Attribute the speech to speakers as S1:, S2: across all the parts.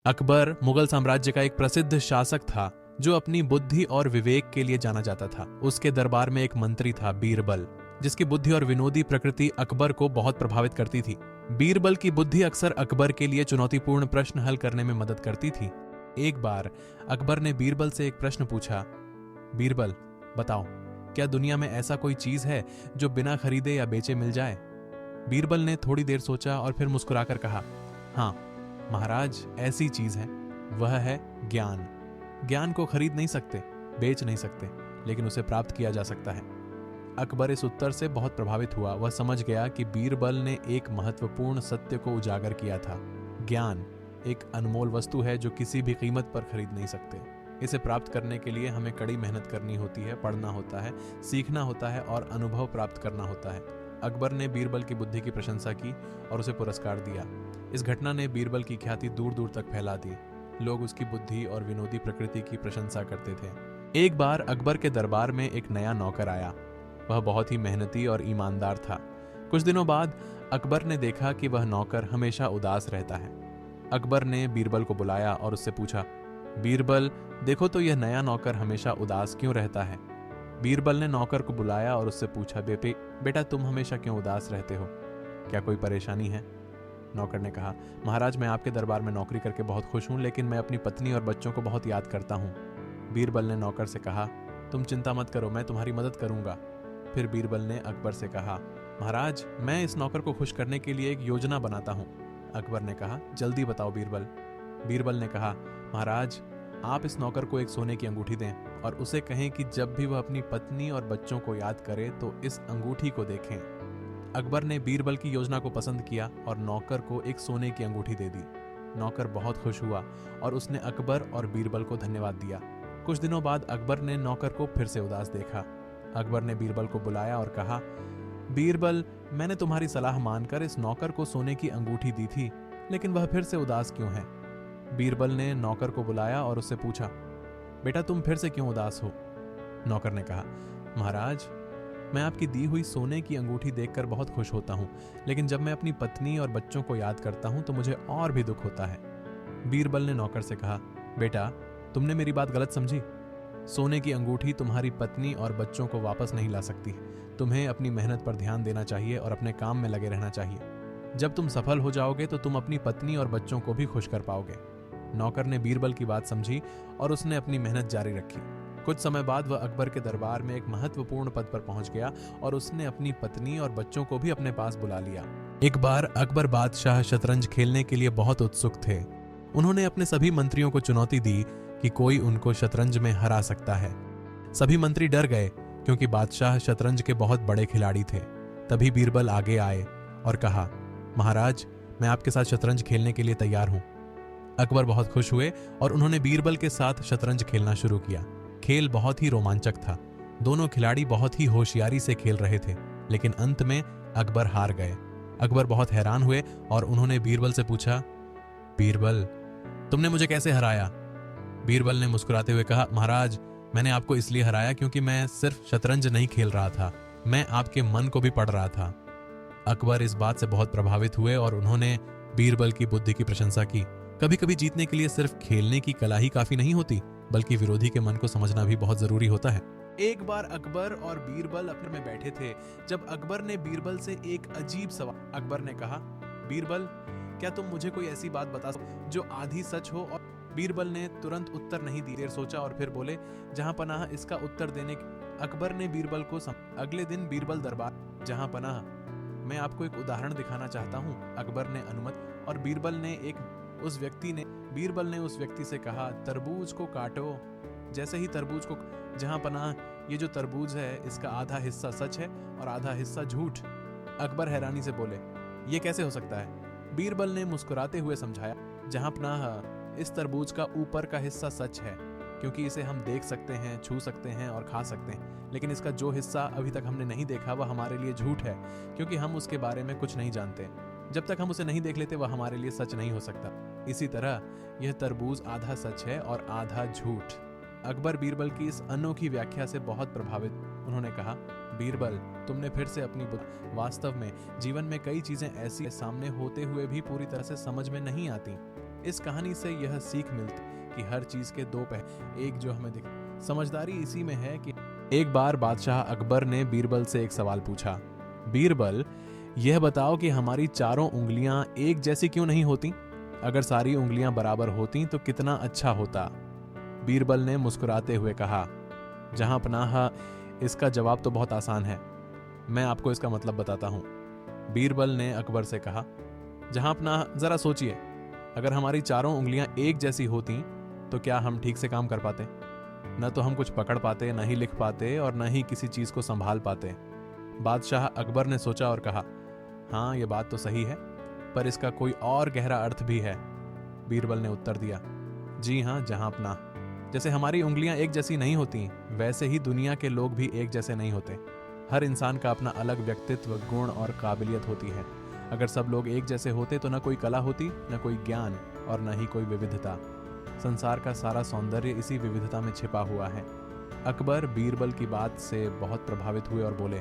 S1: अकबर मुगल साम्राज्य का एक प्रसिद्ध शासक था जो अपनी बुद्धि और विवेक के लिए जाना जाता था। उसके दरबार में एक मंत्री था बीरबल, जिसकी बुद्धि और विनोदी प्रकृति अकबर को बहुत प्रभावित करती थी। बीरबल की बुद्धि अक्सर अकबर के लिए चुनौतीपूर्ण प्रश्न हल करने में मदद करती थी। एक बार अकबर ने बीरबल से एक प्रश्न पूछा, बीरबल बताओ, क्या दुनिया में ऐसा कोई चीज है जो बिना खरीदे या बेचे मिल जाए? बीरबल ने थोड़ी देर सोचा और फिर मुस्कुराकर कहा, हाँ महाराज, ऐसी चीज है, वह है ज्ञान। ज्ञान को खरीद नहीं सकते, बेच नहीं सकते, लेकिन उसे प्राप्त किया जा सकता है। अकबर इस उत्तर से बहुत प्रभावित हुआ। वह समझ गया कि बीरबल ने एक महत्वपूर्ण सत्य को उजागर किया था। ज्ञान एक अनमोल वस्तु है जो किसी भी कीमत पर खरीद नहीं सकते। इसे प्राप्त करने के लिए हमें कड़ी मेहनत करनी होती है, पढ़ना होता है, सीखना होता है और अनुभव प्राप्त करना होता है। अकबर ने बीरबल की बुद्धि की प्रशंसा की और उसे पुरस्कार दिया। इस घटना ने बीरबल की ख्याति दूर दूर तक फैला दी। लोग उसकी बुद्धि और विनोदी प्रकृति की प्रशंसा करते थे। एक बार अकबर के दरबार में एक नया नौकर आया। वह बहुत ही मेहनती और ईमानदार था। कुछ दिनों बाद अकबर ने देखा कि वह नौकर हमेशा उदास रहता है। अकबर ने बीरबल को बुलाया और उससे पूछा, बीरबल देखो तो यह नया नौकर हमेशा उदास क्यों रहता है? बीरबल ने नौकर को बुलाया और उससे पूछा, बेटा तुम हमेशा क्यों उदास रहते हो? क्या कोई परेशानी है? नौकर ने कहा, महाराज मैं आपके दरबार में नौकरी करके बहुत खुश हूं, लेकिन मैं अपनी पत्नी और बच्चों को बहुत याद करता हूं। बीरबल ने नौकर से कहा, तुम चिंता मत करो, मैं तुम्हारी मदद करूंगा। फिर बीरबल ने अकबर से कहा, महाराज मैं इस नौकर को खुश करने के लिए एक योजना बनाता हूं। अकबर ने कहा, जल्दी बताओ बीरबल। बीरबल ने कहा, महाराज आप इस नौकर को एक सोने की अंगूठी दें और उसे कहें कि जब भी वह अपनी पत्नी और बच्चों को याद करे तो इस अंगूठी को देखें। अकबर ने बीरबल की योजना को पसंद किया और नौकर को एक सोने की अंगूठी दे दी। नौकर बहुत खुश हुआ और उसने अकबर और बीरबल को धन्यवाद दिया। कुछ दिनों बाद अकबर ने नौकर को फिर से उदास देखा। अकबर ने बीरबल को बुलाया और कहा, बीरबल मैंने तुम्हारी सलाह मानकर इस नौकर को सोने की अंगूठी दी थी, लेकिन वह फिर से उदास क्यों है? बीरबल ने नौकर को बुलाया और उससे पूछा, बेटा तुम फिर से क्यों उदास हो? नौकर ने कहा, महाराज मैं आपकी दी हुई सोने की अंगूठी देखकर बहुत खुश होता हूं, लेकिन जब मैं अपनी पत्नी और बच्चों को याद करता हूं तो मुझे और भी दुख होता है। बीरबल ने नौकर से कहा, बेटा तुमने मेरी बात गलत समझी। सोने की अंगूठी तुम्हारी पत्नी और बच्चों को वापस नहीं ला सकती। तुम्हें अपनी मेहनत पर ध्यान देना चाहिए और अपने काम में लगे रहना चाहिए। जब तुम सफल हो जाओगे तो तुम अपनी पत्नी और बच्चों को भी खुश कर पाओगे। नौकर ने बीरबल की बात समझी और उसने अपनी मेहनत जारी रखी। कुछ समय बाद वह अकबर के दरबार में एक महत्वपूर्ण पद पर पहुंच गया और उसने अपनी पत्नी और बच्चों को भी अपने पास बुला लिया। एक बार अकबर बादशाह शतरंज खेलने के लिए बहुत उत्सुक थे। उन्होंने अपने सभी मंत्रियों को चुनौती दी कि कोई उनको शतरंज में हरा सकता है। सभी मंत्री डर गए क्योंकि बादशाह शतरंज के बहुत बड़े खिलाड़ी थे। तभी बीरबल आगे आए और कहा, महाराज मैं आपके साथ शतरंज खेलने के लिए तैयार हूं। अकबर बहुत खुश हुए और उन्होंने बीरबल के साथ शतरंज खेलना शुरू किया। खेल बहुत ही रोमांचक था। दोनों खिलाड़ी बहुत ही होशियारी से खेल रहे थे, लेकिन अंत में अकबर हार गए। अकबर बहुत हैरान हुए और उन्होंने बीरबल से पूछा, बीरबल तुमने मुझे कैसे हराया? बीरबल ने मुस्कुराते हुए कहा, महाराज मैंने आपको इसलिए हराया क्योंकि मैं सिर्फ शतरंज नहीं खेल रहा था, मैं आपके मन को भी पढ़ रहा था। अकबर इस बात से बहुत प्रभावित हुए और उन्होंने बीरबल की बुद्धि की प्रशंसा की। कभी कभी जीतने के लिए सिर्फ खेलने की कला ही काफी नहीं होती, बल्कि विरोधी के मन को समझना भी बहुत जरूरी होता है। एक बार अकबर और बीरबल अपने में बैठे थे जब अकबर ने बीरबल से एक अजीब सवाल। अकबर ने कहा, बीरबल क्या तुम मुझे कोई ऐसी बात बता सकते जो आधी सच हो? और बीरबल ने तुरंत उत्तर नहीं दिया, देर सोचा और फिर बोले, जहां पनाह इसका उत्तर देने। अकबर ने बीरबल को अगले दिन बीरबल दरबार, जहां पनाह मैं आपको एक उदाहरण दिखाना चाहता हूं। अकबर ने अनुमति और बीरबल ने उस व्यक्ति से कहा, तरबूज को काटो। जैसे ही तरबूज को, जहां पनाह ये जो तरबूज है इसका आधा हिस्सा सच है और आधा हिस्सा झूठ। अकबर हैरानी से बोले, ये कैसे हो सकता है? बीरबल ने मुस्कुराते हुए समझाया, जहां पनाह इस तरबूज का ऊपर का हिस्सा सच है क्योंकि इसे हम देख सकते हैं, छू सकते हैं और खा सकते हैं, लेकिन इसका जो हिस्सा अभी तक हमने नहीं देखा वह हमारे लिए झूठ है क्योंकि हम उसके बारे में कुछ नहीं जानते। जब तक हम उसे नहीं देख लेते वह हमारे लिए सच नहीं हो सकता। इसी तरह यह तरबूज आधा सच है और आधा झूठ। अकबर बीरबल की इस अनोखी व्याख्या से बहुत प्रभावित। उन्होंने कहा, बीरबल तुमने फिर से अपनी बुद्धि। वास्तव में जीवन में कई चीजें ऐसी सामने होते हुए भी पूरी तरह से समझ में नहीं आती। इस कहानी से यह सीख मिलती कि हर चीज के दो पहलू, एक जो हमें दिख, समझदारी इसी में है कि एक बार बादशाह अकबर ने बीरबल से एक सवाल पूछा, बीरबल, यह बताओ कि हमारी चारों उंगलियां एक जैसी क्यों नहीं होती? अगर सारी उंगलियां बराबर होती तो कितना अच्छा होता। बीरबल ने मुस्कुराते हुए कहा, जहां पनाह, इसका जवाब तो बहुत आसान है, मैं आपको इसका मतलब बताता हूं। बीरबल ने अकबर से कहा, जहां पनाह, जरा सोचिए, अगर हमारी चारों उंगलियां एक जैसी होती तो क्या हम ठीक से काम कर पाते? न तो हम कुछ पकड़ पाते, न ही लिख पाते और न ही किसी चीज को संभाल पाते। बादशाह अकबर ने सोचा और कहा, हाँ, ये बात तो सही है, पर इसका कोई और गहरा अर्थ भी है। बीरबल ने उत्तर दिया, जी हाँ जहां पनाह, जैसे हमारी उंगलियां एक जैसी नहीं होती, वैसे ही दुनिया के लोग भी एक जैसे नहीं होते। हर इंसान का अपना अलग व्यक्तित्व, गुण और काबिलियत होती है। अगर सब लोग एक जैसे होते तो न कोई कला होती, न कोई ज्ञान और न ही कोई विविधता। संसार का सारा सौंदर्य इसी विविधता में छिपा हुआ है। अकबर बीरबल की बात से बहुत प्रभावित हुए और बोले,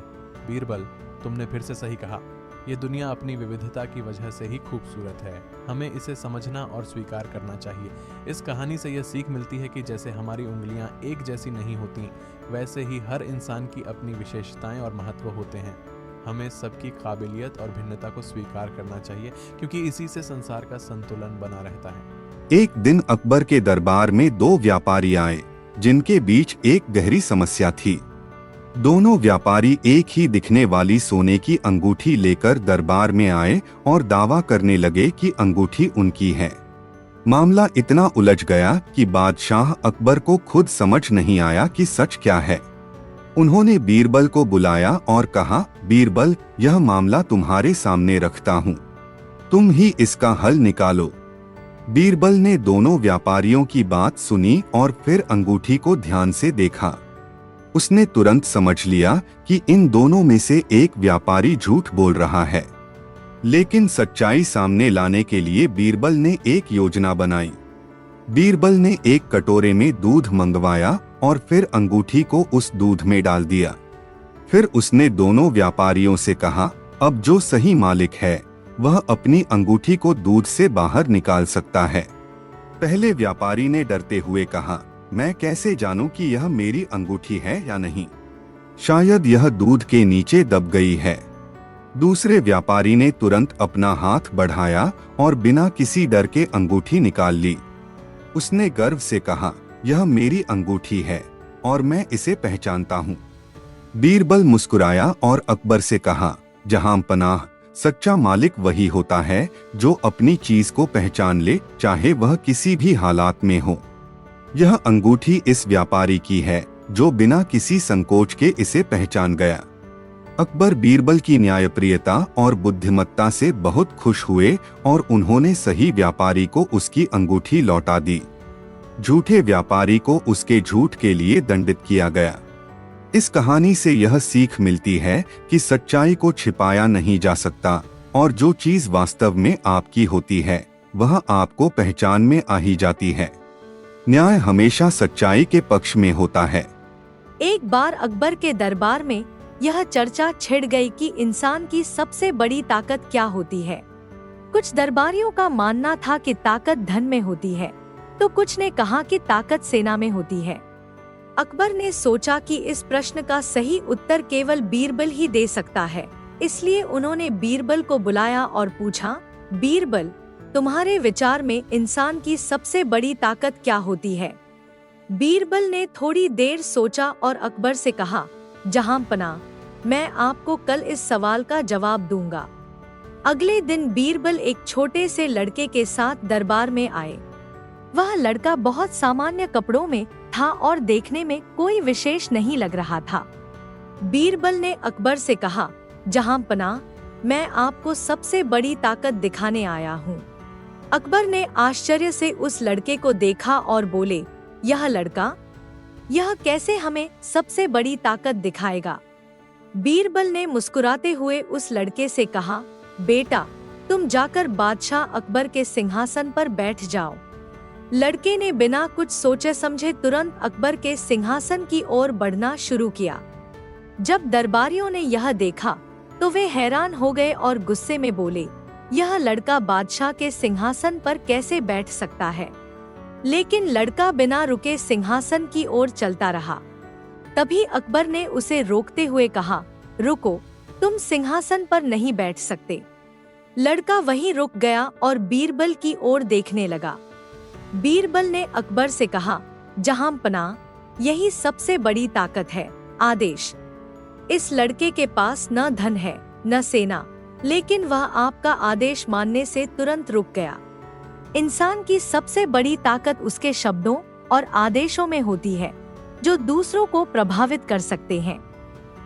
S1: बीरबल, तुमने फिर से सही कहा, ये दुनिया अपनी विविधता की वजह से ही खूबसूरत है। हमें इसे समझना और स्वीकार करना चाहिए। इस कहानी से यह सीख मिलती है कि जैसे हमारी उंगलियां एक जैसी नहीं होती, वैसे ही हर इंसान की अपनी विशेषताएं और महत्व होते हैं। हमें सबकी काबिलियत और भिन्नता को स्वीकार करना चाहिए, क्योंकि इसी से संसार का संतुलन बना रहता है।
S2: एक दिन अकबर के दरबार में दो व्यापारी आए, जिनके बीच एक गहरी समस्या थी। दोनों व्यापारी एक ही दिखने वाली सोने की अंगूठी लेकर दरबार में आए और दावा करने लगे कि अंगूठी उनकी है। मामला इतना उलझ गया कि बादशाह अकबर को खुद समझ नहीं आया कि सच क्या है। उन्होंने बीरबल को बुलाया और कहा, बीरबल, यह मामला तुम्हारे सामने रखता हूँ, तुम ही इसका हल निकालो। बीरबल ने दोनों व्यापारियों की बात सुनी और फिर अंगूठी को ध्यान से देखा। उसने तुरंत समझ लिया कि इन दोनों में से एक व्यापारी झूठ बोल रहा है। लेकिन सच्चाई सामने लाने के लिए बीरबल ने एक योजना बनाई। बीरबल ने एक कटोरे में दूध मंगवाया और फिर अंगूठी को उस दूध में डाल दिया। फिर उसने दोनों व्यापारियों से कहा, अब जो सही मालिक है वह अपनी अंगूठी को दूध से बाहर निकाल सकता है। पहले व्यापारी ने डरते हुए कहा, मैं कैसे जानूं कि यह मेरी अंगूठी है या नहीं? शायद यह दूध के नीचे दब गई है। दूसरे व्यापारी ने तुरंत अपना हाथ बढ़ाया और बिना किसी डर के अंगूठी निकाल ली। उसने गर्व से कहा, यह मेरी अंगूठी है और मैं इसे पहचानता हूँ। बीरबल मुस्कुराया और अकबर से कहा, जहां पनाह, सच्चा मालिक वही होता है जो अपनी चीज को पहचान ले, चाहे वह किसी भी हालात में हो। यह अंगूठी इस व्यापारी की है जो बिना किसी संकोच के इसे पहचान गया। अकबर बीरबल की न्यायप्रियता और बुद्धिमत्ता से बहुत खुश हुए और उन्होंने सही व्यापारी को उसकी अंगूठी लौटा दी। झूठे व्यापारी को उसके झूठ के लिए दंडित किया गया। इस कहानी से यह सीख मिलती है कि सच्चाई को छिपाया नहीं जा सकता और जो चीज वास्तव में आपकी होती है वह आपको पहचान में आ ही जाती है। न्याय हमेशा सच्चाई के पक्ष में होता है।
S3: एक बार अकबर के दरबार में यह चर्चा छिड़ गई कि इंसान की सबसे बड़ी ताकत क्या होती है। कुछ दरबारियों का मानना था कि ताकत धन में होती है, तो कुछ ने कहा कि ताकत सेना में होती है। अकबर ने सोचा कि इस प्रश्न का सही उत्तर केवल बीरबल ही दे सकता है, इसलिए उन्होंने बीरबल को बुलाया और पूछा, बीरबल, तुम्हारे विचार में इंसान की सबसे बड़ी ताकत क्या होती है? बीरबल ने थोड़ी देर सोचा और अकबर से कहा, जहां पनाह, मैं आपको कल इस सवाल का जवाब दूंगा। अगले दिन बीरबल एक छोटे से लड़के के साथ दरबार में आए। वह लड़का बहुत सामान्य कपड़ों में था और देखने में कोई विशेष नहीं लग रहा था। बीरबल ने अकबर से कहा, जहां पनाह, मैं आपको सबसे बड़ी ताकत दिखाने आया हूँ। अकबर ने आश्चर्य से उस लड़के को देखा और बोले, यह लड़का, यह कैसे हमें सबसे बड़ी ताकत दिखाएगा? बीरबल ने मुस्कुराते हुए उस लड़के से कहा, बेटा, तुम जाकर बादशाह अकबर के सिंहासन पर बैठ जाओ। लड़के ने बिना कुछ सोचे समझे तुरंत अकबर के सिंहासन की ओर बढ़ना शुरू किया। जब दरबारियों ने यह देखा तो वे हैरान हो गए और गुस्से में बोले, यह लड़का बादशाह के सिंहासन पर कैसे बैठ सकता है। लेकिन लड़का बिना रुके सिंहासन की ओर चलता रहा। तभी अकबर ने उसे रोकते हुए कहा, रुको, तुम सिंहासन पर नहीं बैठ सकते। लड़का वहीं रुक गया और बीरबल की ओर देखने लगा। बीरबल ने अकबर से कहा, जहांपनाह, यही सबसे बड़ी ताकत है, आदेश। इस लड़के के पास न धन है न सेना, लेकिन वह आपका आदेश मानने से तुरंत रुक गया। इंसान की सबसे बड़ी ताकत उसके शब्दों और आदेशों में होती है, जो दूसरों को प्रभावित कर सकते हैं।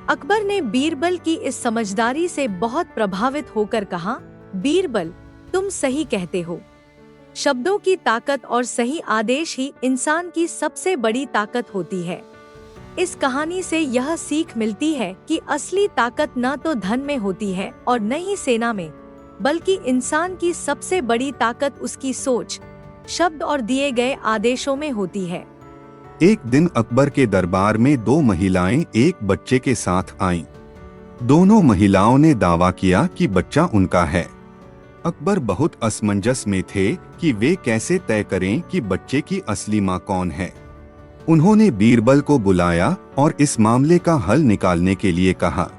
S3: अकबर ने बीरबल की इस समझदारी से बहुत प्रभावित होकर कहा, बीरबल, तुम सही कहते हो। शब्दों की ताकत और सही आदेश ही इंसान की सबसे बड़ी ताकत होती है। इस कहानी से यह सीख मिलती है कि असली ताकत न तो धन में होती है और न ही सेना में, बल्कि इंसान की सबसे बड़ी ताकत उसकी सोच, शब्द और दिए गए आदेशों में होती है।
S2: एक दिन अकबर के दरबार में दो महिलाएं एक बच्चे के साथ आईं। दोनों महिलाओं ने दावा किया कि बच्चा उनका है। अकबर बहुत असमंजस में थे कि वे कैसे तय करें कि बच्चे की असली मां कौन है। उन्होंने बीरबल को बुलाया और इस मामले का हल निकालने के लिए कहा।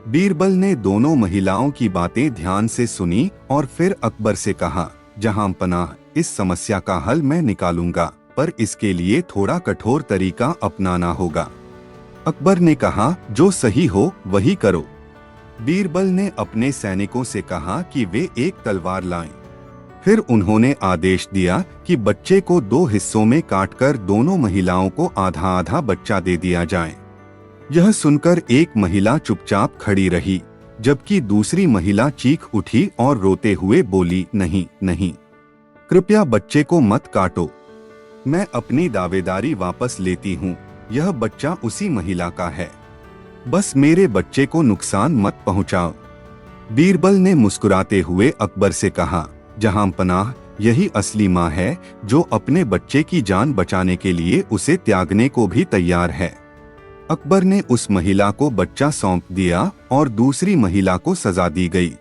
S2: बीरबल ने दोनों महिलाओं की बातें ध्यान से सुनी और फिर अकबर से कहा, जहांपनाह, इस समस्या का हल मैं निकालूंगा, पर इसके लिए थोड़ा कठोर तरीका अपनाना होगा। अकबर ने कहा, जो सही हो वही करो। बीरबल ने अपने सैनिकों से कहा कि वे एक तलवार लाएं। फिर उन्होंने आदेश दिया कि बच्चे को दो हिस्सों में काटकर दोनों महिलाओं को आधा आधा बच्चा दे दिया जाए। यह सुनकर एक महिला चुपचाप खड़ी रही, जबकि दूसरी महिला चीख उठी और रोते हुए बोली, नहीं नहीं, कृपया बच्चे को मत काटो। मैं अपनी दावेदारी वापस लेती हूँ, यह बच्चा उसी महिला का है। बस मेरे बच्चे को नुकसान मत पहुँचाओ। बीरबल ने मुस्कुराते हुए अकबर से कहा, जहांपनाह, यही असली माँ है जो अपने बच्चे की जान बचाने के लिए उसे त्यागने को भी तैयार है। अकबर ने उस महिला को बच्चा सौंप दिया और दूसरी महिला को सजा दी गई।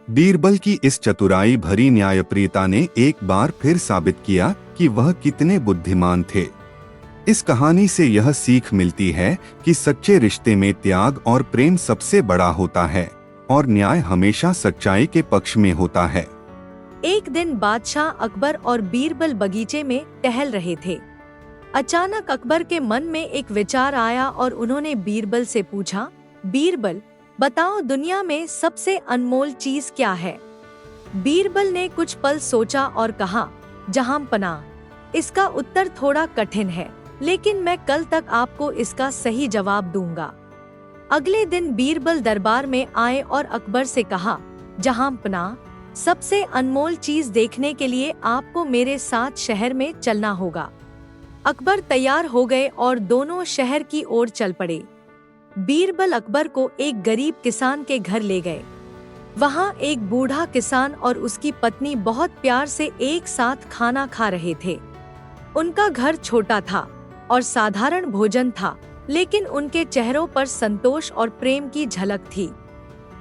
S2: बीरबल की इस चतुराई भरी न्यायप्रियता ने एक बार फिर साबित किया कि वह कितने बुद्धिमान थे। इस कहानी से यह सीख मिलती है कि सच्चे रिश्ते में त्याग और प्रेम सबसे बड़ा होता है और न्याय हमेशा सच्चाई के पक्ष में होता है।
S3: एक दिन बादशाह अकबर और बीरबल बगीचे में टहल रहे थे। अचानक अकबर के मन में एक विचार आया और उन्होंने बीरबल से पूछा, बीरबल, बताओ दुनिया में सबसे अनमोल चीज क्या है। बीरबल ने कुछ पल सोचा और कहा, जहांपनाह, इसका उत्तर थोड़ा कठिन है, लेकिन मैं कल तक आपको इसका सही जवाब दूंगा। अगले दिन बीरबल दरबार में आए और अकबर से कहा, जहांपनाह, सबसे अनमोल चीज देखने के लिए आपको मेरे साथ शहर में चलना होगा। अकबर तैयार हो गए और दोनों शहर की ओर चल पड़े। बीरबल अकबर को एक गरीब किसान के घर ले गए। वहाँ एक बूढ़ा किसान और उसकी पत्नी बहुत प्यार से एक साथ खाना खा रहे थे। उनका घर छोटा था और साधारण भोजन था, लेकिन उनके चेहरों पर संतोष और प्रेम की झलक थी।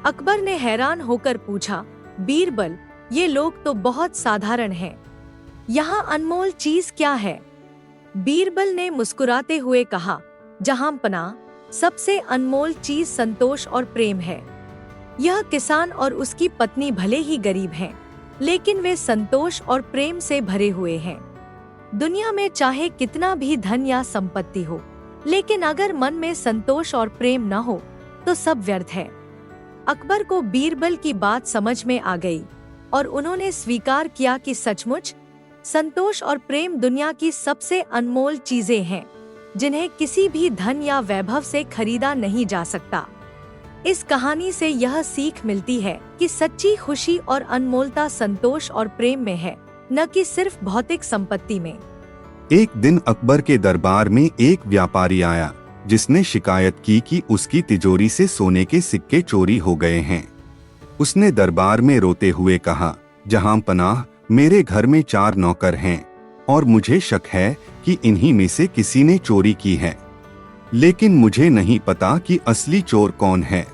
S3: अकबर ने हैरान होकर पूछा, बीरबल, ये लोग तो बहुत साधारण हैं। यहाँ अनमोल चीज क्या है? बीरबल ने मुस्कुराते हुए कहा, जहांपनाह, सबसे अनमोल चीज संतोष और प्रेम है। यह किसान और उसकी पत्नी भले ही गरीब हैं, लेकिन वे संतोष और प्रेम से भरे हुए हैं। दुनिया में चाहे कितना भी धन या संपत्ति हो, लेकिन अगर मन में संतोष और प्रेम न हो तो सब व्यर्थ है। अकबर को बीरबल की बात समझ में आ गई और उन्होंने स्वीकार किया कि सचमुच संतोष और प्रेम दुनिया की सबसे अनमोल चीजें हैं, जिन्हें किसी भी धन या वैभव से खरीदा नहीं जा सकता। इस कहानी से यह सीख मिलती है कि सच्ची खुशी और अनमोलता संतोष और प्रेम में है, न कि सिर्फ भौतिक संपत्ति में।
S2: एक दिन अकबर के दरबार में एक व्यापारी आया, जिसने शिकायत की कि उसकी तिजोरी से सोने के सिक्के चोरी हो गए हैं। उसने दरबार में रोते हुए कहा, जहांपनाह, मेरे घर में 4 नौकर हैं और मुझे शक है कि इन्हीं में से किसी ने चोरी की है, लेकिन मुझे नहीं पता कि असली चोर कौन है।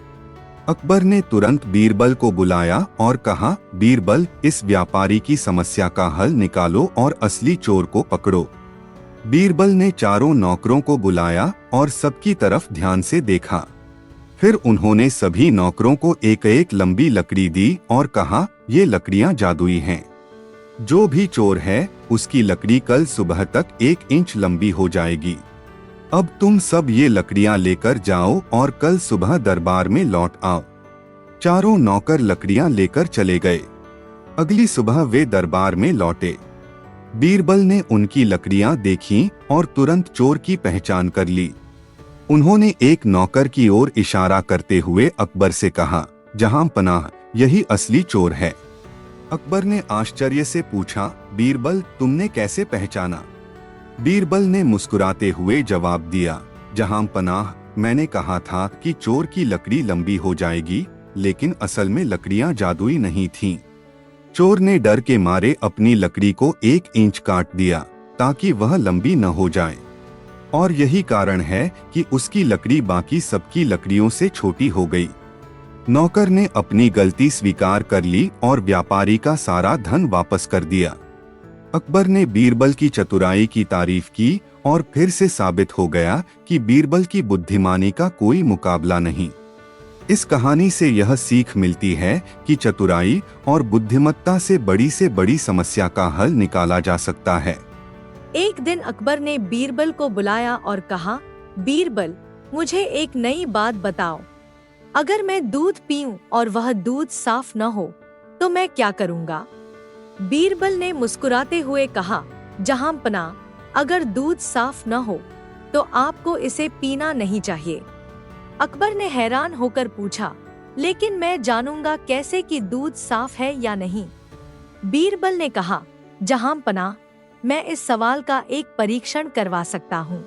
S2: अकबर ने तुरंत बीरबल को बुलाया और कहा, बीरबल, इस व्यापारी की समस्या का हल निकालो और असली चोर को पकड़ो। बीरबल ने चारों नौकरों को बुलाया और सबकी तरफ ध्यान से देखा। फिर उन्होंने सभी नौकरों को एक एक लंबी लकड़ी दी और कहा, ये लकड़ियां जादुई हैं। जो भी चोर है उसकी लकड़ी कल सुबह तक 1 इंच लंबी हो जाएगी। अब तुम सब ये लकड़ियां लेकर जाओ और कल सुबह दरबार में लौट आओ। चारों नौकर लकड़ियां लेकर चले गए। अगली सुबह वे दरबार में लौटे। बीरबल ने उनकी लकड़ियां देखीं और तुरंत चोर की पहचान कर ली। उन्होंने एक नौकर की ओर इशारा करते हुए अकबर से कहा, जहां पनाह, यही असली चोर है। अकबर ने आश्चर्य से पूछा, बीरबल, तुमने कैसे पहचाना? बीरबल ने मुस्कुराते हुए जवाब दिया, जहां पनाह, मैंने कहा था कि चोर की लकड़ी लंबी हो जाएगी, लेकिन असल में लकड़ियां जादुई नहीं थीं। चोर ने डर के मारे अपनी लकड़ी को 1 इंच काट दिया ताकि वह लंबी न हो जाए, और यही कारण है कि उसकी लकड़ी बाकी सबकी लकड़ियों से छोटी हो गई। नौकर ने अपनी गलती स्वीकार कर ली और व्यापारी का सारा धन वापस कर दिया। अकबर ने बीरबल की चतुराई की तारीफ की और फिर से साबित हो गया कि बीरबल की बुद्धिमानी का कोई मुकाबला नहीं। इस कहानी से यह सीख मिलती है कि चतुराई और बुद्धिमत्ता से बड़ी समस्या का हल निकाला जा सकता है।
S3: एक दिन अकबर ने बीरबल को बुलाया और कहा, बीरबल, मुझे एक नई बात बताओ। अगर मैं दूध पीऊं और वह दूध साफ न हो तो मैं क्या करूंगा? बीरबल ने मुस्कुराते हुए कहा, जहां पनाह, अगर दूध साफ न हो तो आपको इसे पीना नहीं चाहिए। अकबर ने हैरान होकर पूछा, लेकिन मैं जानूंगा कैसे कि दूध साफ है या नहीं? बीरबल ने कहा, जहां पनाह, मैं इस सवाल का एक परीक्षण करवा सकता हूँ।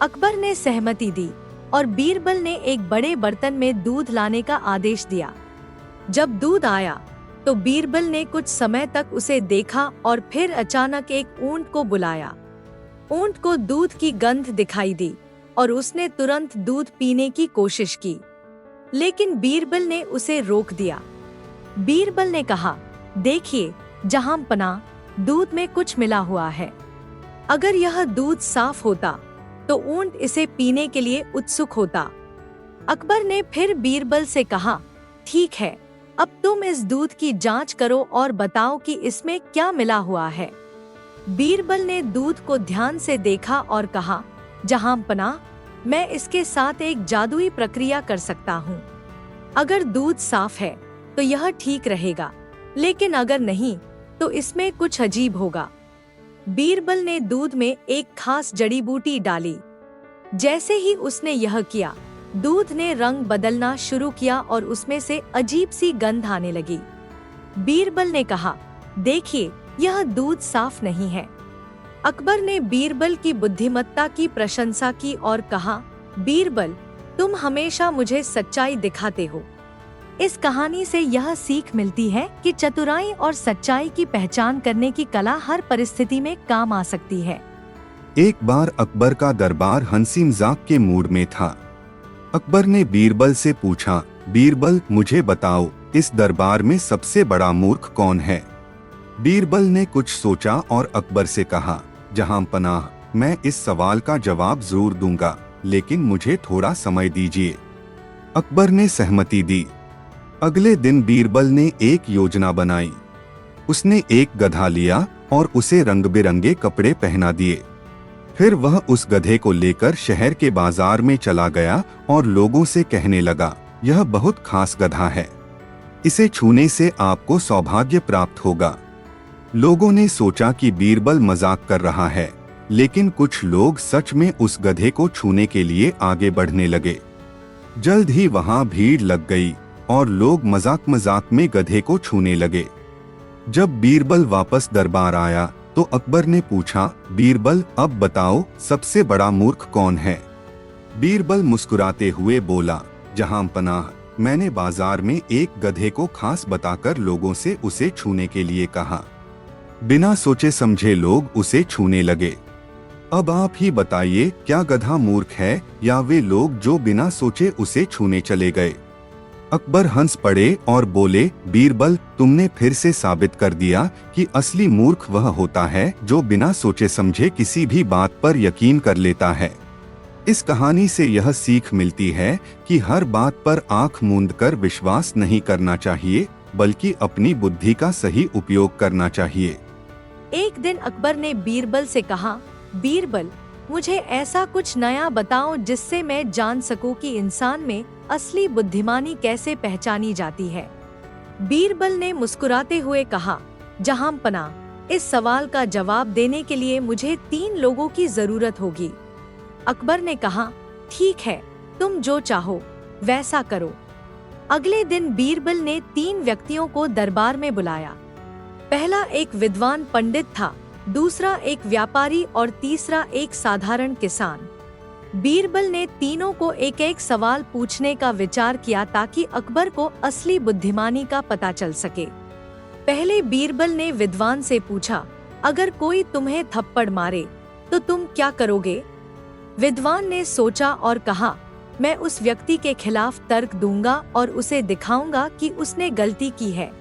S3: अकबर ने सहमति दी और बीरबल ने एक बड़े बर्तन में दूध लाने का आदेश दिया। जब दूध आया तो बीरबल ने कुछ समय तक उसे देखा और फिर अचानक एक ऊंट को बुलाया। ऊंट को दूध की गंध दिखाई दी और उसने तुरंत दूध पीने की कोशिश की, लेकिन बीरबल ने उसे रोक दिया। बीरबल ने कहा, देखिए जहां पनाह, दूध में कुछ मिला हुआ है। अगर यह दूध साफ होता तो ऊंट इसे पीने के लिए उत्सुक होता। अकबर ने फिर बीरबल से कहा, ठीक है, अब तुम इस दूध की जांच करो और बताओ कि इसमें क्या मिला हुआ है। बीरबल ने दूध को ध्यान से देखा और कहा, जहां पनाह, मैं इसके साथ एक जादुई प्रक्रिया कर सकता हूँ। अगर दूध साफ है तो यह ठीक रहेगा, लेकिन अगर नहीं तो इसमें कुछ अजीब होगा। बीरबल ने दूध में एक खास जड़ी बूटी डाली। जैसे ही उसने यह किया, दूध ने रंग बदलना शुरू किया और उसमें से अजीब सी गंध आने लगी। बीरबल ने कहा, देखिए, यह दूध साफ नहीं है। अकबर ने बीरबल की बुद्धिमत्ता की प्रशंसा की और कहा, बीरबल, तुम हमेशा मुझे सच्चाई दिखाते हो। इस कहानी से यह सीख मिलती है कि चतुराई और सच्चाई की पहचान करने की कला हर परिस्थिति में काम आ सकती है।
S2: एक बार अकबर का दरबार हंसी मजाक के मूड में था। अकबर ने बीरबल से पूछा, बीरबल, मुझे बताओ, इस दरबार में सबसे बड़ा मूर्ख कौन है? बीरबल ने कुछ सोचा और अकबर से कहा, जहां पनाह, मैं इस सवाल का जवाब जरूर दूंगा, लेकिन मुझे थोड़ा समय दीजिए। अकबर ने सहमति दी। अगले दिन बीरबल ने एक योजना बनाई। उसने एक गधा लिया और उसे रंग बिरंगे कपड़े पहना दिए। फिर वह उस गधे को लेकर शहर के बाजार में चला गया और लोगों से कहने लगा, यह बहुत खास गधा है, इसे छूने से आपको सौभाग्य प्राप्त होगा। लोगों ने सोचा कि बीरबल मजाक कर रहा है, लेकिन कुछ लोग सच में उस गधे को छूने के लिए आगे बढ़ने लगे। जल्द ही वहां भीड़ लग गई और लोग मजाक मजाक में गधे को छूने लगे। जब बीरबल वापस दरबार आया तो अकबर ने पूछा, बीरबल, अब बताओ, सबसे बड़ा मूर्ख कौन है? बीरबल मुस्कुराते हुए बोला, जहां पनाह, मैंने बाजार में एक गधे को खास बताकर लोगों से उसे छूने के लिए कहा। बिना सोचे समझे लोग उसे छूने लगे। अब आप ही बताइए, क्या गधा मूर्ख है या वे लोग जो बिना सोचे उसे छूने चले गए? अकबर हंस पड़े और बोले, बीरबल, तुमने फिर से साबित कर दिया कि असली मूर्ख वह होता है जो बिना सोचे समझे किसी भी बात पर यकीन कर लेता है। इस कहानी से यह सीख मिलती है कि हर बात पर आंख मूंद कर विश्वास नहीं करना चाहिए, बल्कि अपनी बुद्धि का सही उपयोग करना चाहिए।
S3: एक दिन अकबर ने बीरबल से कहा, बीरबल, मुझे ऐसा कुछ नया बताओ जिससे मैं जान सकूं कि इंसान में असली बुद्धिमानी कैसे पहचानी जाती है। बीरबल ने मुस्कुराते हुए कहा, जहांपना, इस सवाल का जवाब देने के लिए मुझे 3 लोगों की जरूरत होगी। अकबर ने कहा, ठीक है, तुम जो चाहो वैसा करो। अगले दिन बीरबल ने 3 व्यक्तियों को दरबार में बुलाया। पहला एक विद्वान पंडित था, दूसरा एक व्यापारी और तीसरा एक साधारण किसान। बीरबल ने तीनों को एक एक सवाल पूछने का विचार किया ताकि अकबर को असली बुद्धिमानी का पता चल सके। पहले बीरबल ने विद्वान से पूछा, अगर कोई तुम्हें थप्पड़ मारे तो तुम क्या करोगे? विद्वान ने सोचा और कहा, मैं उस व्यक्ति के खिलाफ तर्क दूंगा और उसे दिखाऊंगा कि उसने गलती की है।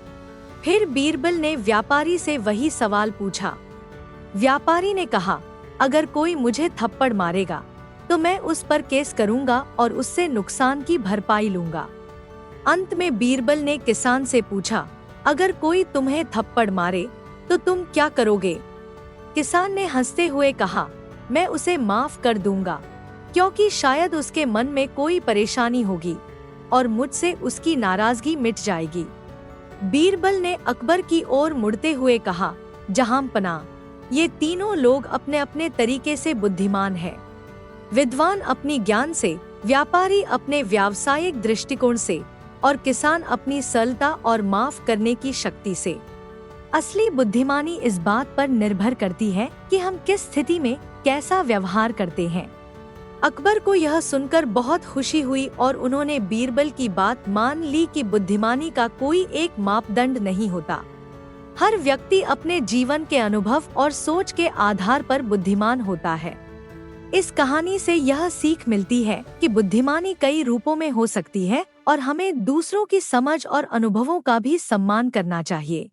S3: फिर बीरबल ने व्यापारी से वही सवाल पूछा। व्यापारी ने कहा, अगर कोई मुझे थप्पड़ मारेगा तो मैं उस पर केस करूंगा और उससे नुकसान की भरपाई लूंगा। अंत में बीरबल ने किसान से पूछा, अगर कोई तुम्हें थप्पड़ मारे तो तुम क्या करोगे? किसान ने हंसते हुए कहा, मैं उसे माफ कर दूंगा, क्योंकि शायद उसके मन में कोई परेशानी होगी और मुझसे उसकी नाराजगी मिट जाएगी। बीरबल ने अकबर की ओर मुड़ते हुए कहा, जहांपना, ये तीनों लोग अपने अपने तरीके से बुद्धिमान हैं। विद्वान अपनी ज्ञान से, व्यापारी अपने व्यावसायिक दृष्टिकोण से और किसान अपनी सरलता और माफ करने की शक्ति से। असली बुद्धिमानी इस बात पर निर्भर करती है कि हम किस स्थिति में कैसा व्यवहार करते हैं। अकबर को यह सुनकर बहुत खुशी हुई और उन्होंने बीरबल की बात मान ली कि बुद्धिमानी का कोई एक मापदंड नहीं होता। हर व्यक्ति अपने जीवन के अनुभव और सोच के आधार पर बुद्धिमान होता है। इस कहानी से यह सीख मिलती है कि बुद्धिमानी कई रूपों में हो सकती है और हमें दूसरों की समझ और अनुभवों का भी सम्मान करना चाहिए।